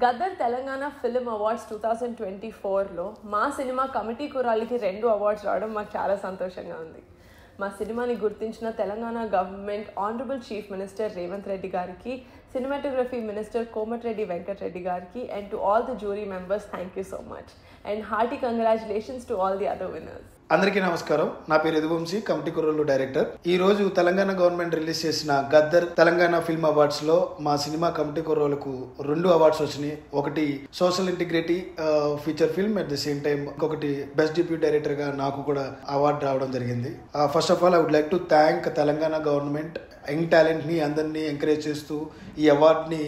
Gaddar Telangana film awards 2024లో మా cinema committee కుర్రాళ్ళకి 2 awards రావడం మాకు చాలా సంతోషంగా ఉంది. మా సినిమాని గుర్తించిన Telangana government honourable chief minister Revanth Reddy గారికి, సినిమాటోగ్రఫీ మినిస్టర్ కోమటిరెడ్డి వెంకటరెడ్డి గారికి, and to all the jury members, thank you so much. And hearty congratulations to all the other winners. అందరికీ నమస్కారం. నా పేరు యదువంశీ, కమిటీ కుర్రోళ్ళు డైరెక్టర్. ఈ రోజు తెలంగాణ గవర్నమెంట్ రిలీజ్ చేసిన గద్దర్ తెలంగాణ ఫిల్మ్ అవార్డ్స్ లో మా సినిమా కమిటీ కుర్రోళ్ళకు 2 అవార్డ్స్ వచ్చినాయి. ఒకటి social integrity feature film, at the same time ఇంకొకటి బెస్ట్ డిప్యూటీ డైరెక్టర్ గా నాకు కూడా అవార్డు రావడం జరిగింది. First of all I would like to thank Telangana government young talent ని అందరినీ ఎంకరేజ్ చేస్తూ ఈ అవార్డుని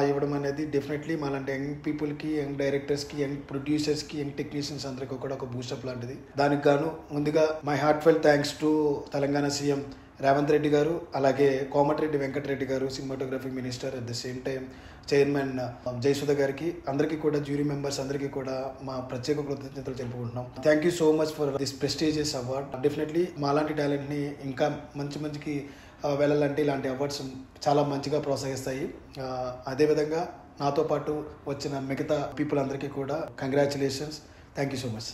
ఇవ్వడం అనేది డెఫినెట్లీ మాలాంటి యంగ్ పీపుల్కి, యంగ్ డైరెక్టర్స్కి, యంగ్ ప్రొడ్యూసర్స్కి, యంగ్ టెక్నీషియన్స్ అందరికీ కూడా ఒక బూస్టప్ లాంటిది. దానికి గాను ముందుగా my heartfelt thanks to Telangana CM Revanth Reddy garu, అలాగే Komatireddy Venkatareddy garu, cinematography minister, at the same time chairman Jayasudha గారికి, అందరికీ కూడా జ్యూరీ మెంబర్స్ అందరికీ కూడా మా ప్రత్యేక కృతజ్ఞతలు తెలుపుకుంటున్నాం. Thank you so much for this prestigious award. Definitely మాలాంటి టాలెంట్ని ఇంకా మంచికి వెళ్ళాలంటే ఇలాంటి అవార్డ్స్ చాలా మంచిగా ప్రోత్సహిస్తాయి. అదేవిధంగా నాతో పాటు వచ్చిన మిగతా పీపుల్ అందరికీ కూడా congratulations. Thank you so much.